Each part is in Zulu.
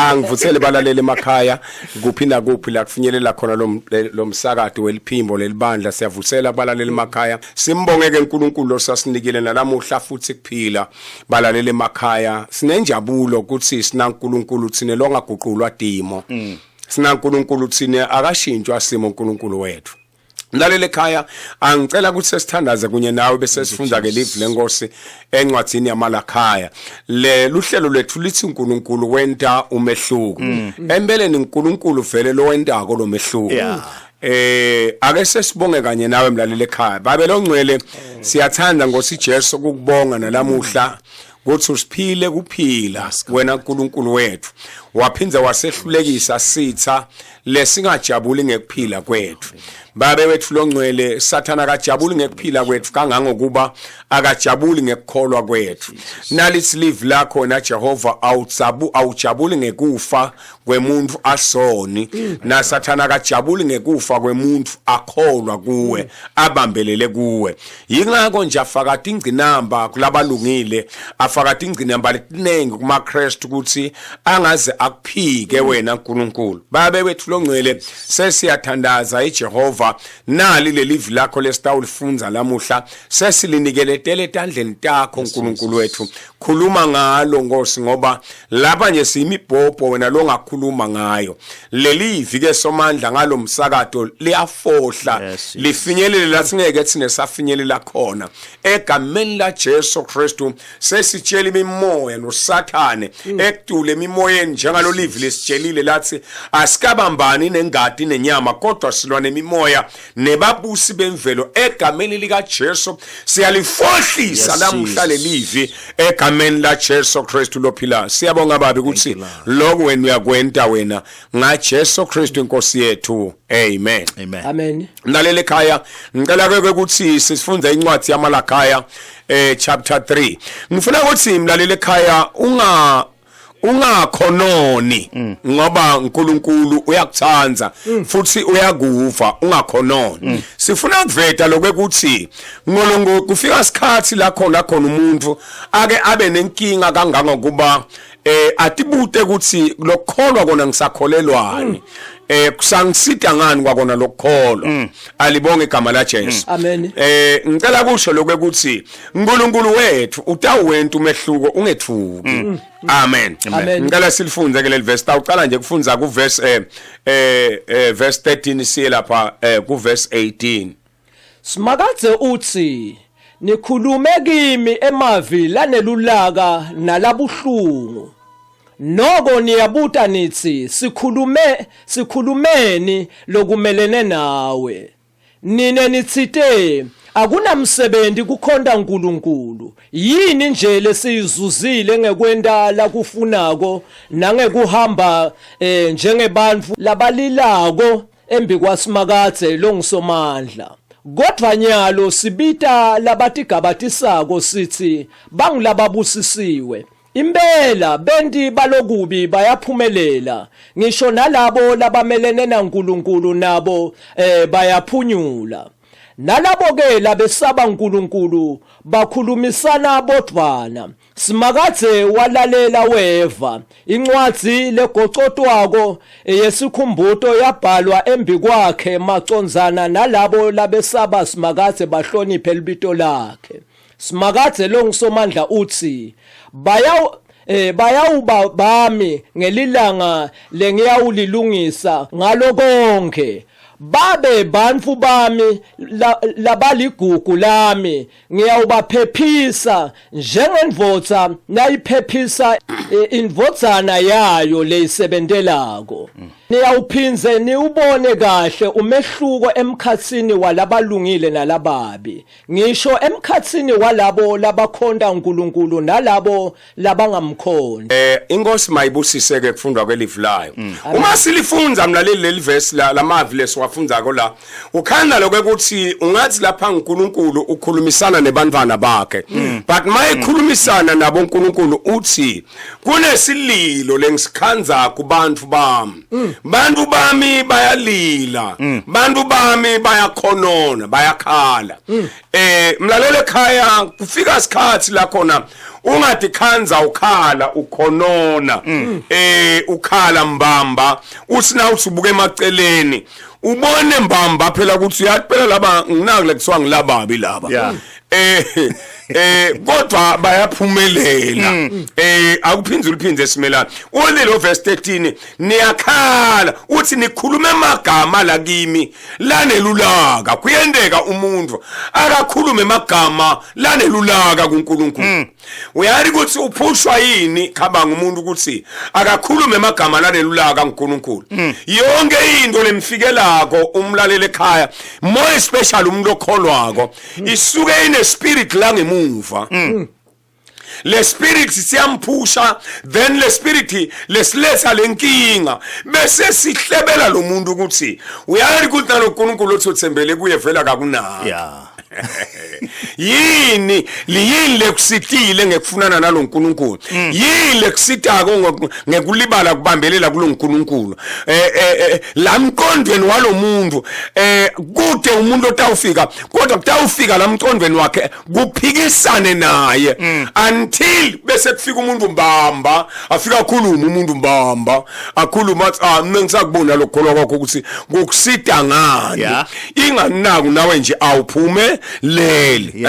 angivuthele balalele emakhaya kuphi na kuphi la kufinyelela khona lo msakazo weliphimbo lelibandla siyavuthela balalele emakhaya simbongeke uNkulunkulu osasinikile nalamuhla futhi kuphila balalele emakhaya sinenjabulo ukuthi sina uNkulunkulu thine longaguqulwa dimo sina uNkulunkulu thine akashintshwa simo uNkulunkulu wethu. Mlalele ekhaya angicela ukuthi sesithandaze kunye nawe bese sifunda ke live lenkosi encwadini yamaLakhaya le luhlelo lwethu lithi uNkulunkulu wenta umehluko empeleni uNkulunkulu vele lo wentako lo mehluko ake sesibonge kanye nawe mlalele ekhaya babelo ngcwele siyathanda ngosijesu ukubonga nalamuhla ukuthi usiphile kuphila wena uNkulunkulu wethu waphinza wasehlulekisa sitha lesingajabuli ngekuphila kwethu babe wethu longcwele sathana akajabuli ngekuphila kwethu kangangokuba akajabuli ngekukholwa kwethu nalithi live lakho na Jehova awujabuli ngekufa kwemuntu asoni na sathana akajabuli ngekufa kwemuntu akholwa kuwe abambelele kuwe yingakho nje afaka ingcinamba kulabalungile afaka ingcinamba letinengi kuma Christ ukuthi angaze akuphike wena uNkulunkulu babe wethu longcwele sesiyathandaza iJehova nali lelivi lakho lesitawulifunza lamuhla sesilinikele etandleni takho uNkulunkulu wethu khuluma ngalo Nkosi ngoba lapha nje siyimibhobho wena lo ngakhuluma ngayo lelivi ke somandla ngalo msakazo liyafohla lifinyelele la singeke thine safinyelela khona egameni la Jesu Kristu sesitshela imimoya noSathane ekudule imimoyeni njengalo livi lesitshelile lathi asikabambani nengadi nenyama kodwa silwa nemimoya nebabusi bemvelo egameni lika Jesu siyalifohlisa lamuhla lelivi egameni la Jesu Kristu lophila siyabonga babi ukuthi lokho wena uyakwenta wena nga Jesu Kristu inkosi yethu amen amen mlalele ekhaya ngicela ke ukuthi sifunda incwadi yamaLakhaya chapter 3 ngifuna ukuthi mlalele ekhaya ungakhononi ngoba uNkulunkulu uyakuthanda futhi uyakuva ungakhononi sifuna ukuveta lokuthi ngolongo kufika isikhathi la khona umuntu ake abe nenkinga kangangokuba atibute ukuthi lokholwa kona ngisakholelwani kusangisida ngani kwakona lokholwa alibonge igama la Jesu amen ngicela kusho lokuthi uNkulunkulu wethu utawuwenta umehluko ungethuki amen ngicela silifunze ke leli verse tawuqala nje kufunza ku verse verse 13 siye lapha ku verse 18 Simakadze uthi nikhulume kimi emavi lanelulaka nalabuhlungu noko niyabuta nithi sikhulumeni lokumelene nawe nine nithite akunamsebenzi kukhonda uNkulunkulu yini nje lesizuzile ngekwenda la kufunako nangekuhamba njengebantfu labalilako embi kwaSimakadze longisomandla kodwa nyalo sibita labatigabatisako sithi bangilababusisiwe impela bendi balokubi bayaphumelela ngisho nalabo labamelene naNkulunkulu nabo bayaphunyula nalabo ke labesaba uNkulunkulu bakhulumisana bodwana Simakadze walalela weva incwadi legocotwako yesikhumbuto yabhalwa embi kwakhe macondzana nalabo labesaba Simakadze bahloniphe libito lakhe Simakadze longisomandla uthi bayawuba bami ngelilanga lengiyawulilungisa ngalo konke babe bantfu bami labaligugu lami ngiyawubaphephisa njengendvodza nayiphephisa indvodzana yayo leyisebentelako niyawuphinze niubone kahle umehluko emkhatsini walabalungile nalababi ngisho emkhatsini walabo labakhonda uNkulunkulu nalabo labangamkhondi inkosi mayibusise ke kufundwa kwelive layo uma silifunza mlaleli leli verse lamavi lesiwafunza ko la ukhanda lokuthi ungathi lapha uNkulunkulu ukhulumisana nebantwana bakhe but mayikhulumisana nabo uNkulunkulu uthi kunesililo lengisikhanza kubantu bami bantu bami bayalila bantu bami bayakhonona bayakhala mlalele ekhaya kufika isikhathi la khona ungathi khanza ukhala ukhonona ukhala mbamba usina usubuke emaceleni ubone mbamba phela ukuthi uyaphela laba nginaki lekuthiwa ngilababi laba kodwa bayaphumelela akuphinzula uphindze simelana ulelo verse 13 niyakhala uthi nikhulume amagama la kimi lanelulaka kuyendeka umuntu akakhulume amagama lanelulaka kuNkulunkulu uyari ukuthi uphushwa yini khabanga umuntu ukuthi akakhulume amagama lanelulaka kuNkulunkulu yonke into lemfikelako umlalele ekhaya more especially umuntu okholwako isuke ine spirit la ngemuva le spirit siyamphusha then le spirit lesiletha lenkinga bese sihlebela lo muntu ukuthi uyari ukuthi naloNkulunkulu othembele kuye vela kakunayo yini liyini lekusitile ngekufunana naloNkulunkulu yini lekusitako ngekulibala kubambelela kuloNkulunkulu lamqondweni walomuntu kude umuntu otawufika kodwa kutawufika lamqondweni wakhe kuphikisane naye until bese kufika umuntu mbamba afika akhuluma umuntu mbamba akhuluma mina ngisakubona lokholwa kwakho ukuthi ngokusida ngani inganaku nawe nje awuphume leli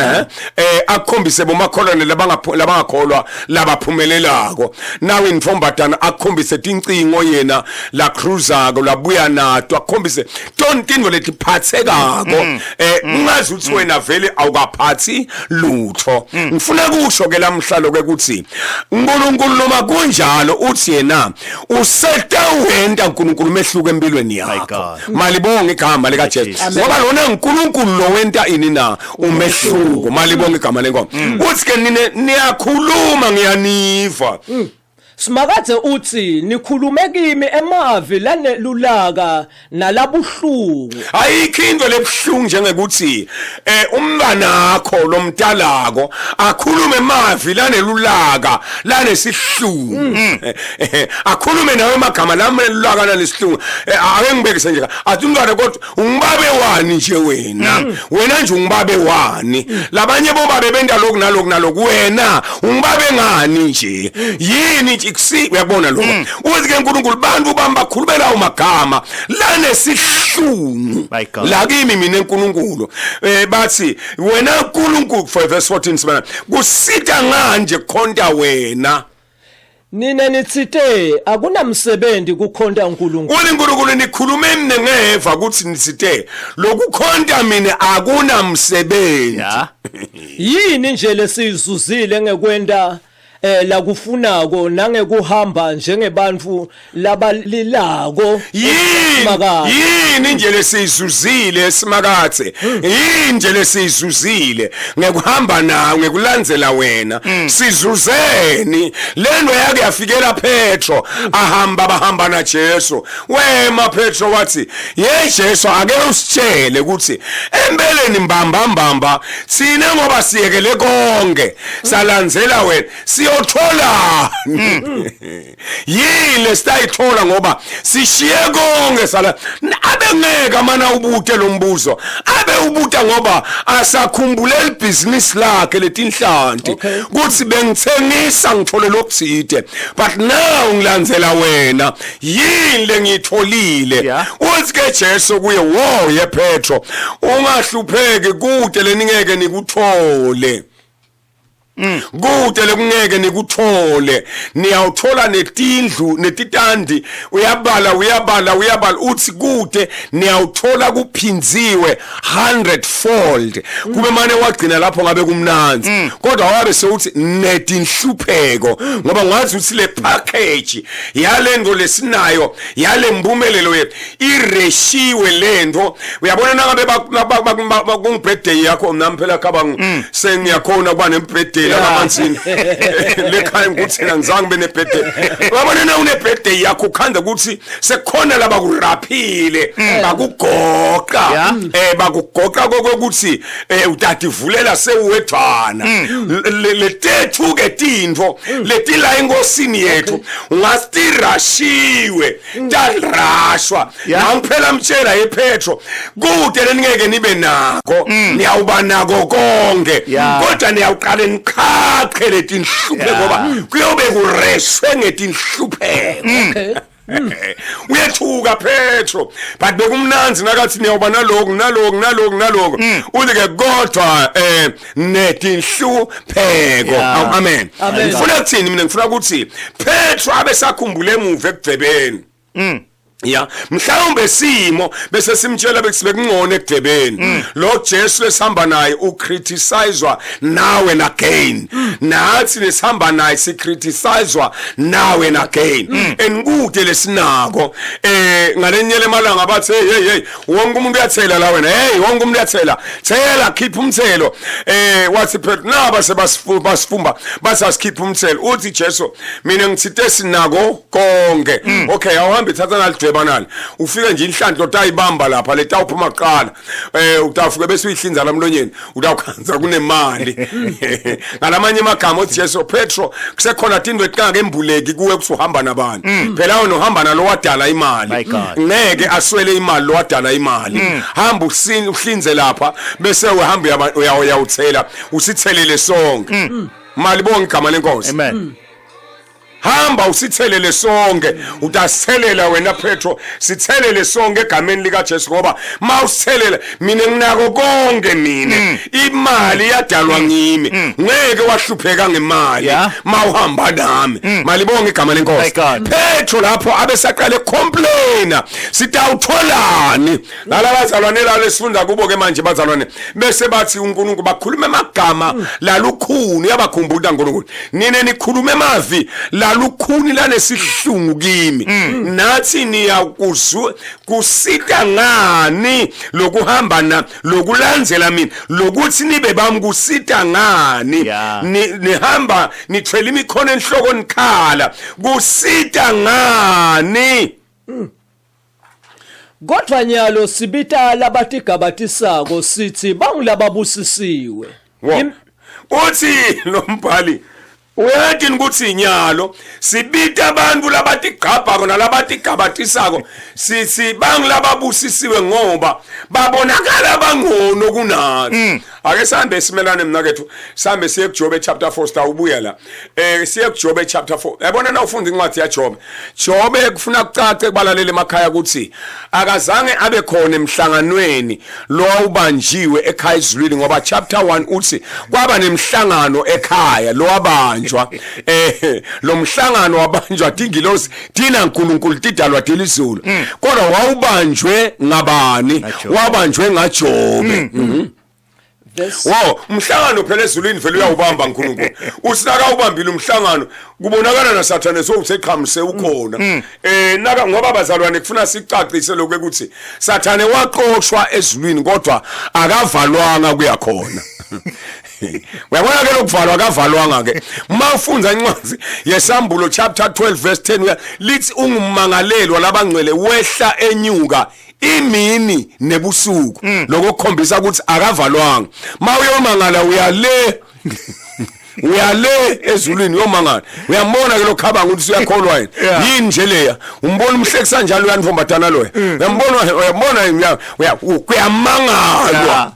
akukhombise bomakholwane labangakholwa labaphumelelako nawe intombatana akukhombise tincingo yena la cruzako labuya nato akukhombise tontingo leti phathekako ungazi ukuthi wena vele awukaphathi lutho ngifuna kusho ke lamhlalo ke ukuthi uNkulunkulu noma kunjalo uthi yena usetawenta uNkulunkulu mehluko empilweni yakho malibonge igama lika Jesu ngoba lona uNkulunkulu lo wenta ini na umehluko malibonge igama lenkomo uthi ke niyakhuluma ngiyaniva Simakathe uthi nikhulume kimi emavi lanelulaka nalabuhlungu ayikho into lebhlungu njengekuthi umntwana wakho lomdalako akhulume emavi lanelulaka lanesihlungu akhulume nawe amagama lanelulaka lanesihlungu ake ngibekise nje athi umntwana kodwa ungibabe wani nje wena nje ungibabe wani labanye bobabe benda lokhu naloku wena ungibabe ngani nje yini nje uyabona lokho uthi ke uNkulunkulu bantu bakhulumela umagama lanesihlungu la kimi mina uNkulunkulu bathi wena uNkulunkulu for verse 14 sibana kusita nganje khonta wena nina nitsite akunamsebenzi kukhonta uNkulunkulu uNkulunkulu nikhulume mina ngeva ukuthi nitsite lokukhonta mina akunamsebenzi yini nje lesizuzile ngekwenda la kufunako nangekuhamba njengebantu labalilako yini nje lesizuzile esimakathe yini nje lesizuzile ngekuhamba nawe ngekulandzela wena sizuzeni lento yake yafikela Petro bahamba na Jesu wema Petro wathi Jesu ake usitshele ukuthi empeleni mbamba sine ngoba siyekele konke salandzela wena siyothola yile sitayithola ngoba sishiye konke sala abengeka mana ubute lombuzo abe ubuta ngoba asakhumbule ibhizinisi lakhe letinhlanti kuthi bengithengisa ngithole lokuthide but now ngilandzela wena yini lengitholile uthi ke Jesu kuye wo ye Petro ungahlupheki kude leningeke nikuthole kude lekungeke nikuthole niyawuthola netindlu netitandi uyabala uthi kude niyawuthola kuphinziwe 100-fold kube manje wagcina lapho ngabe kumnanzi kodwa wabe sewuthi netinhlupheko ngoba ngathi uthi le package yalento lesinayo yale mbumelelo yethu ireshiwe lento uyabona nangabe ku birthday yakho nami phela khaba sengiyakhona kuba ne birthday birthday la kaMansini lekhaya ngikuthina ngizange bene birthday wabona na une birthday yakho ukhanda ukuthi sekukhona laba kuraphile bakugoqa bakugoqa kokuthi utati vulela sewethwana letethu ke tindvo letila enkosini yethu ungastirashiwe talrashwa nangiphela mtshela yePetro kude leningeke nibe nako niyawuba nako konke kodwa niyawuqala niqhaqhe letinhluphe ngoba kuyobe kureshwe ngetinhlupheko uyethuka Petro but bekumnanzi nakathi niyawuba naloku uthi ke kodwa netinhlupheko amen ngifuna ukuthini mina ngifuna ukuthi Petro abesakhumbule emuva ekudebeni ya mhlawumbe simo bese simtshela bekungone ekudebeni lo Jesu esihamba naye ucriticizwa now and again nathi lesihamba naye sicriticizwa now and again enkude lesinako ngalenyele emalanga bathi hey wonke umuntu uyathela la wena wonke umuntu uyathela thela khipha umthelo wathi Petro naba sebasifumba basasikipha umthelo uthi Jesu mina ngithite sinako konke okay awuhambe thatha nalidwe banali ufike nje inhlanhla otayibamba lapha letawuphuma qala utafike bese uyihlinza lamlonyeni utawukhanza kunemali ngalamanye amagama uthi Jesu Petro kusekhona tindwe eqanga embuleki kuwe kusuhamba nabantu phela wena uhamba nalo wadala imali ngeke aswele imali lo wadala imali hamba uhlinze lapha bese uhamba uyawuthela usithelele sonke mali bonke igama lenkosi amen hamba usithelele sonke utaselela wena Petro sithelele sonke egameni lika Jesu ngoba mawuselela mina nginako konke mina imali yadalwa ngimi ngeke wahlupheka ngemali mawuhamba nami mali bonke igama lenkosi Petro lapho abesaqale complaina sitawutholani lalabazalwane la lesifunda kubo ke manje bazalwane bese bathi uNkulunkulu bakhuluma amagama lalukhuni yabakhumbula uNkulunkulu nine nikhulume mavi lukhuni la nesihlungu kimi nathi niyakuzwa kusita ngani lokuhamba na lokulandzela mina lokuthi nibe bami kusita ngani nihamba nithwele imikhono enhloko nikhala kusita ngani kodwa nyalo sibita labatigabatisako sithi bangilababusisiwe uthi lo mbhali uyathi ukuthi inyalo sibita abantu labatigqabha kona labatigabatisako sithi bangilababusisiwe ngoba babonakala bangcono kunathi ake sambe simelane mnakethu sambe siye kuJobe chapter 4 star ubuya la siye kuJobe chapter 4 yabona na ufunda incwadi yaJobe Jobe kufuna kucace kubalalele emakhaya ukuthi akazange abe khona emhlanganweni lo ubanjiwe ekhaya izulwini ngoba chapter 1 uthi kwaba nemhlangano ekhaya lo wabanjwa lo mhlangano wabanjwa dingilosi dina uNkulunkulu tidalwa dilizulu kodwa wawubanjwe ngabani wabanjwe ngaJobe Wow, umhlangano phela ezulwini vele uyawubamba uNkulunkulu. Usinaka ubambile umhlangano, kubonakala naSathane sowuseqhamise ukhona. Naka ngoba abazalwane kufuna sicacise lokho ukuthi Sathane waqoshwa ezulwini kodwa akavalwanga kuya khona. Uyabona ke lokuvalwa akavalwanga ke. Mawufunza incwadi yeSambulo chapter 12 verse 10 lithi ungumangalelwa labangcwele wehla enyuka imini nebusuku lokukhombisa ukuthi akavalwanga mawuyomangala uyale ezulwini uyomangala uyambona ke lokhaba ukuthi uyakholwa yini nje leya umbona umhlekisa njalo uyanifombatana loya uyambona kuyamangalwa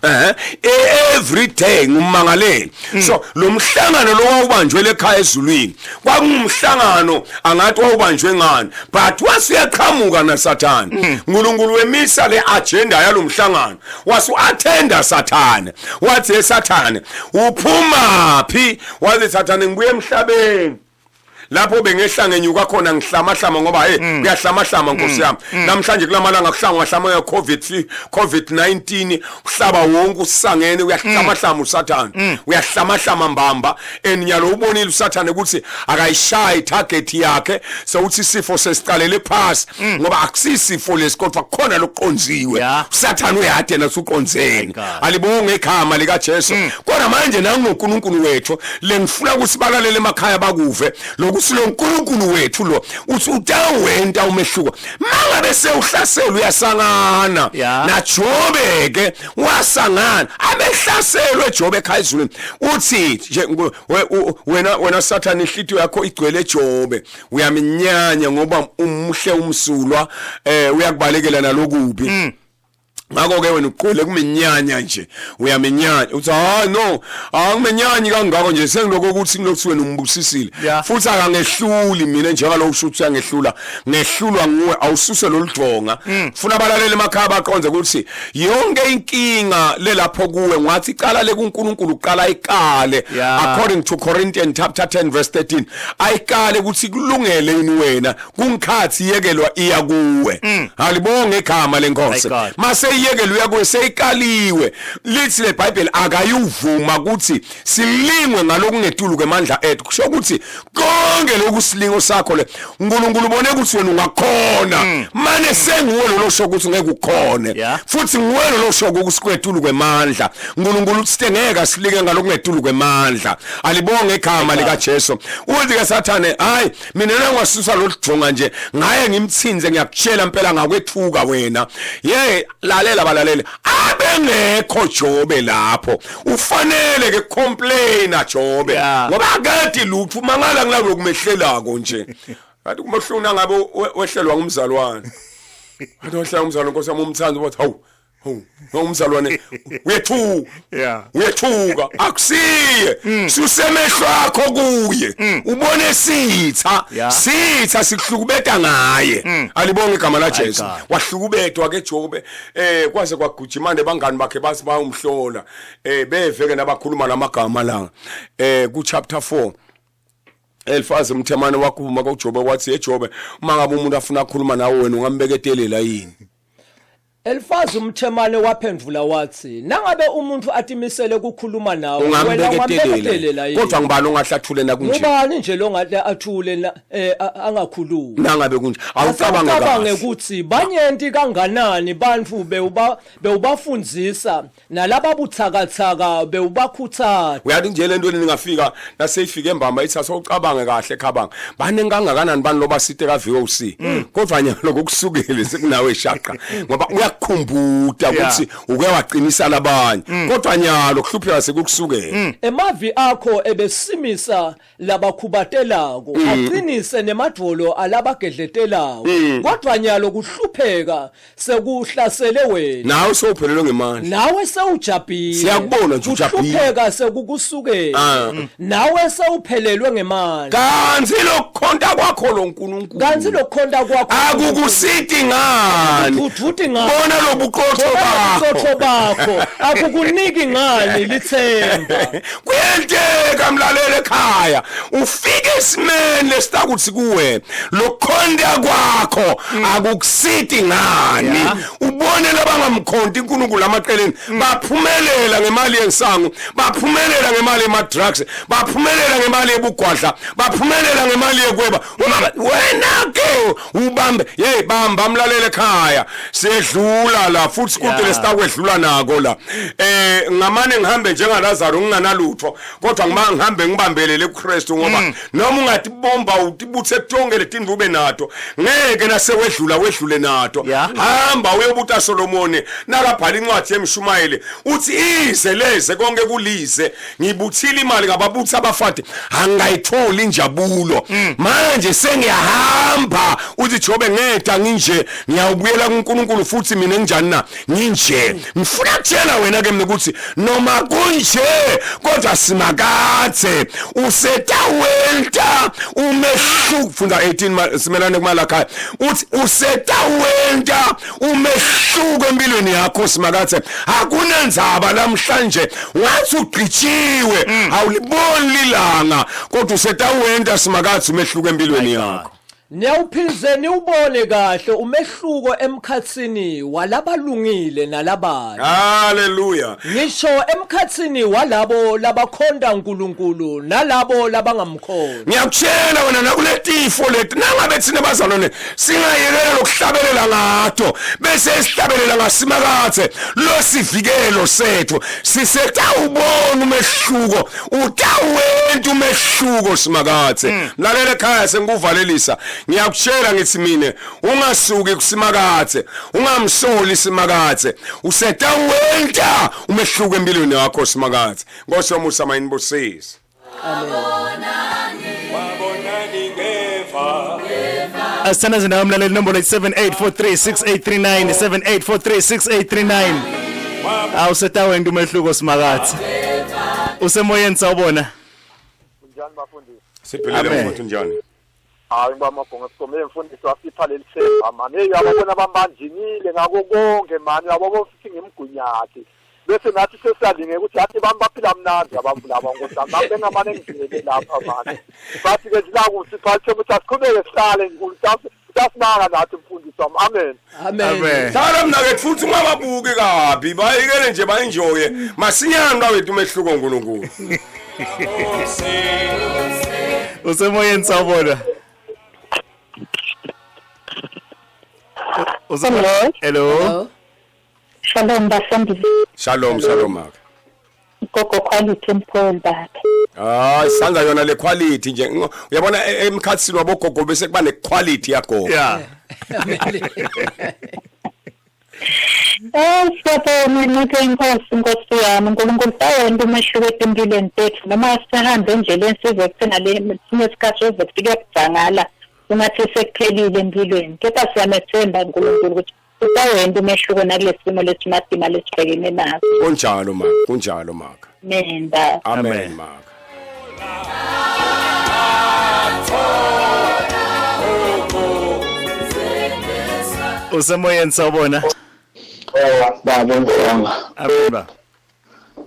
every day ngumangaleli so lo mhlangano lo wawubanjwe lekhaya ezulwini kwakungumhlangano angathi wawubanjwe ngani but wasiyaqhamuka naSathane uNkulunkulu wemisa le agenda yalo mhlangano wasu-attenda Sathane wathi Sathane uphuma phi wathi Sathane ngibuye emhlabeni lapho bengehla ngenyuka khona ngihlamahlama ngoba kuyahlamahlama Nkosi yami namhlanje kulamalanga kuhlangwa COVID-19 uhlaba wonke usangene uyahlamahlama uSathane uyahlamahlama mbamba eninyalo ubonile uSathane ukuthi akayishayi target yakhe sokuthi isifo sesiqalele phasi ngoba akusisifo lesikodwa khona lokuqonziwe uSathane uyade nasuqonzeni alibonge igama lika Jesu kodwa manje nangoNkulunkulu wethu lengifuna ukuthi balalele emakhaya bakuve lokuthi lo uNkulunkulu wethu lo uthi utawenta umehluko mangabe sewuhlaselwe uyasangana na Jobe ke wasangana abehlaselwe Jobe ekhaya ezulwini uthi nje wena Sathane inhlitiyo yakho igcwele Jobe uyaminyanya ngoba umuhle umsulwa uyakubalekela nalokubi ngakho ke wena uqule kuminyanya nje uyaminyanya uthi no angimenyanyi kangako nje sengiloko ukuthi ngilokuthiwe umbusisile futhi akangehluli mina njengalo ushuthi uyangehlula ngehlulwa nguwe awususe loludonga ufuna abalaleli emakhaya baqonze ukuthi yonke inkinga lelapho kuwe ngathi icala lekuNkulunkulu uqala iqale according to Corinthians chapter 10 verse 13 ayiqale ukuthi kulungele yini wena kungikhathi yekelwa iya kuwe alibonge igama lenkosi mase yekelwe yakwe seyikaliwe lithi leBhayibheli akayuvuma ukuthi silingwe ngalokungedulu kwemandla ethu kusho ukuthi konke lokusilingo sakho le uNkulunkulu ubone ukuthi wena ungakhona manje senguwe lo sho ukuthi ngeke ukhone futhi nguwe lo sho ukuthi kwedulu kwemandla uNkulunkulu uthi ngeke asilinge ngalokungedulu kwemandla alibonge igama lika Jesu uthi ke Sathane hayi mina ngwasusa loludonga nje ngaye ngimthinze ngiyakutshela impela ngakwethuka wena lalela balalele abengekho Jobe lapho ufanele ke complaina Jobe ngoba akade lutho mangala ngilalo kumehlelako nje kanti kumohluna ngabe wehlelwa ngumzalwane kanti wehlelwa ngumzalwane Nkosi yami umthando wathi hawu umzalwane uyethuka akusiye susemehlo akho kuye ubone sitha sikuhlukubeta ngaye alibonge igama la Jesu wahlukubetwa ke Jobe kwaze kwagujimande bangani bakhe basi bayomhlola beveke nabakhuluma lamagama la ku chapter 4 Elifazi umthemane wakhuluma kuJobe wathi Jobe uma ngabe umuntu afuna ukukhuluma nawe wena ungambeketelela yini Elifazi umthemane waphendvula wathi nangabe umuntu atimisele ukukhuluma nawe wena ungambeketelela yini kodwa ngibani ongahlathule na kunje ngubani nje lo ngathi athule angakhulumi nangabe kunje awucabange ukuthi banyenti kanganani bantu bewubafundzisa nalaba buthakathaka bewubakhuthaza uyathi nje le nto ningafika naseyifika embamba ithi asawucabange kahle khabanga bani kangakanani bani loba site ka VOC kodwa nyalo kokusukele sekunawe eshaqa ngoba uyakhumbuta ukuthi uke waqinisa labanye kodwa nyalo kuhlupheka sekukusukela emavi akho ebesimisa labakhubatelago aqinise nemadvolo alabagedletelako kodwa nyalo kuhlupheka sekuhlasele wena nawe sowuphelelwe ngemandla nawe sewujabhile siyakubona nje ujabhile kuhlupheka sekukusukela nawe sewuphelelwe ngemandla kanzi lokukhonta kwakho lo uNkulunkulu kanzi lokukhonta kwakho akukusithi ngani uthuthi ngani bona lobuqotho bakho akukuniki ngani lithemba kuyenteka mlalele ekhaya ufike isimene lesitakuthi kuwe lokukhonta kwakho akukusithi ngani ubone labangamkhonti uNkulunkulu amaqeleni baphumelela ngemali yensangu baphumelela ngemali yemadrugs baphumelela ngemali yebugwadla baphumelela ngemali yekweba wena ke ubambe bamba mlalele ekhaya sedlula la futhi kude lesitakwedlula nako la ngamane ngihambe njengaLazaro nginganalutho kodwa ngihambe ngibambelele kuKristu ngoba noma ungathi bomba utibuthe tonke letindlu ube nato ngeke wedlule nato hamba uyobuta Solomoni nakabhala incwadi yeMshumayeli uthi ize konke kulise ngibuthile imali ngababuthi abafati angayitholi injabulo manje sengiyahamba uthi Jobe ngeda nginje ngiyawubuyela kuNkulunkulu futhi mina enjani na nginje ngifuna ukutshela wena ke mina ukuthi noma kunje kodwa simakathe usetawelta umehluko funda 18 simelane kuMalakhaya uthi usetawenta umehluko empilweni yakho simakathe akunandzaba namhlanje wathi ugqitshiwe awuliboni lilanga kodwa usetawenta simakathe umehluko empilweni yakho. Niyawuphilize niwubone kahle umehluko emkhatsini walabalungile nalababi. Hallelujah. Ngisho emkhatsini walabo labakhonda uNkulunkulu nalabo labangamkhona. Ngiyakutshela wena nakuletifo leti nangabe thina bazalwane singayekela lokuhlabelela ngato bese sihlabelela ngasimakathe lo sivikelo sethu sisetawubona umehluko utawenta umehluko simakathe. Lalela ekhaya sengikuvalelisa ngiyakutshela ngithi mina ungasuki kusimakathe ungamsoli simakathe usetawenta umehluko empilweni yakho simakathe ngosomusa mayinibusisi. Asithandaze nawe mlaleli nombolo 78436839 78436839 awusetawenda umehluko simakathe usemoyeni sawubona Njani bafundisi? Siphelele mfuthu njani? Hayi ngibamabhonga sikomele mfundisi wasipha lelithemba manje yabona bambanjinile ngako konke manje yabo futhi ngimgunyathi bese nathi sesalinge ukuthi athi baphila mnandi abantu laba ngokuthi ngabe ngamane ngizile lapha manje bathi ke zila ukuthi phathe ukuthi asiqhubeke sihlale nkulu tasinaka nathi mfundisi wami amen. Amen. Hlala mina ke futhi ungababuki kabi bayikele nje bayenjoye masinyane kwethu umehluko uNkulunkulu. usemoyeni sawubona hello Shalom bafundi. Shalom maka. Gogo quality empol bakhe. Sanga yona le quality nje uyabona emkhatsini wabogogo bese kuba ne quality yakho. yeah Siyabona ukuthi Nkosi yami uNkulunkulu sayenda umehluko empilweni tethu noma sihambe endleleni sizokuthena le sinye isikhathi ezokufika kudzangala ungathi sekuphelile empilweni kepha siyamethemba uNkulunkulu ukuthi usayenda umehluko nakulesimo lesimadima lesibhekene naso. Kunjalo maka. Nenda. Amen maka. usemoyeni sawubona Baba ngiyabonga. ababa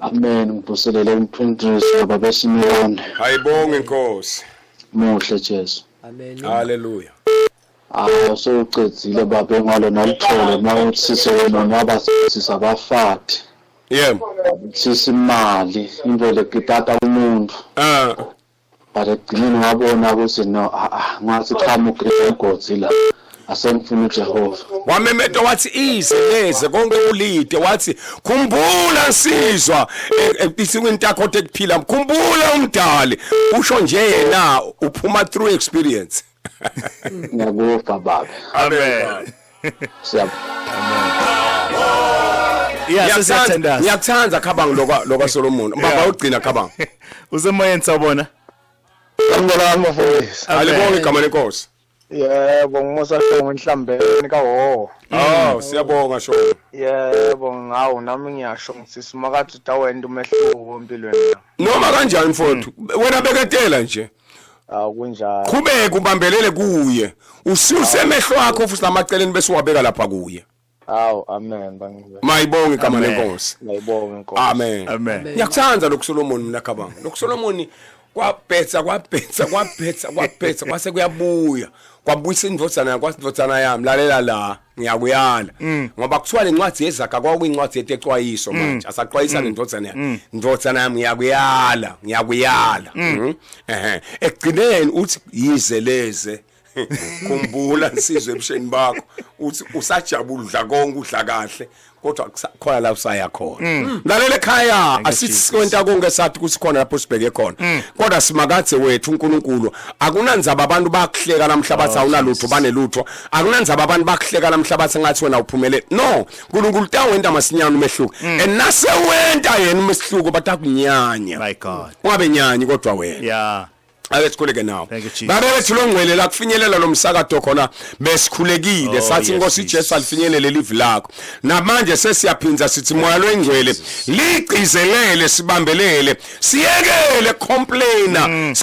Amen ngibuselele umphindisi baba Simeon. Hayibonge inkosi. Muhle Jesu. Amen. Hallelujah. Sewucedzile baba ngalo nalithole mawuthi sisona nabasisi abafati. Yebo. Sisimali imvele kitata umuntu. But egcineni wabona ukuthi no ngathi qhamu uGrigodi la. Asengifuna uJehova. Wamemeta wathi leze konke kulide wathi khumbula nsizwa ebisikweni takho ekuphila khumbula umdali usho nje yena uphuma through experience. Ngiyabonga baba. amen Ngiyakuthanza khabanga lokwa Solomon baba ugcina khabanga. usemoyeni sawubona Ngolami mfundisi. Alibonga igama lenkosi. Yebo ngumusa Shongo enhlambeni kaHho. Siyabonga Shongo. Yebo ngawo nami ngiyasho ngisimakade utawenda umehluko empilweni. Noma kanjani mfowethu wena beketela nje. Kunjalo. Qhubeka ubambelele kuye. Usemehlo akho futhi namaceleni bese uwabeka lapha kuye. Amen bangibe. Mayibonge igama lenkosi. Ngiyibonga inkosi. Amen. amen Ngiyakuthanza lokhu Solomon mina khabanga. Lokhu Solomon kwabhetha kwase kuyabuya kwabuyisa indvodzana yami lalela la ngiyakuyala ngoba kuthiwa lencwadi yezaga kwakuyincwadi yetexwayiso manje asaxwayisa nendvodzana yami indvodzana yami ngiyakuyala ekugcineni uthi yize leze khumbula nsizwe ebusheni bakho uthi usajabula udla konke udla kahle kodwa khona la usaya khona lalela ekhaya asithi sikwenta konke sathi ukuthi khona lapho sibheke khona kodwa simakathe wethu uNkulunkulu akunandzaba abantu bakuhleka namhlabathi awunalutho banelutho akunandzaba abantu bakuhleka namhlabathi ngathi wena uphumelele no uNkulunkulu tawenda masinyana umehluko enase wenta yena umehluko batakunyanya my god ungabe nyanyi kodwa wena yeah ake sikhuleke nawo Thank you, Jesus. babe bethu longcwele la kufinyelela lo msakazo khona besikhulekile Oh, sathi yes, inkosi Jesu alifinyelele live lakho namanje sesiyaphinza sithi moya lwengcwele ligcizelele sibambelele siyekele complainer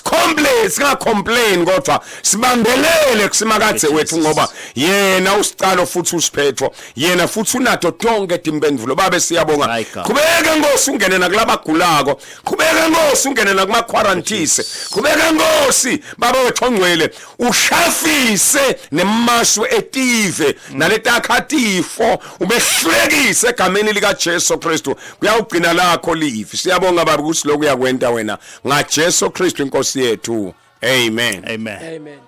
singa complain kodwa sibambelele kusimakadze wethu ngoba yena usicalo futhi usiphetho yena futhi unato tonke timpendulo babe siyabonga My God. kubeke Nkosi ungene nakulabagulako kubeke Nkosi ungene nakuma quarantine kubeke Nkosi baba wethu ongcwele ushafise nemashu etive naletakhatifo ubehlekise egameni lika Jesu Kristu kuyawugcina lakho live siyabonga baba ukuthi lokhu yakwenta wena nga Jesu Kristu inkosi yethu amen Amen. Amen.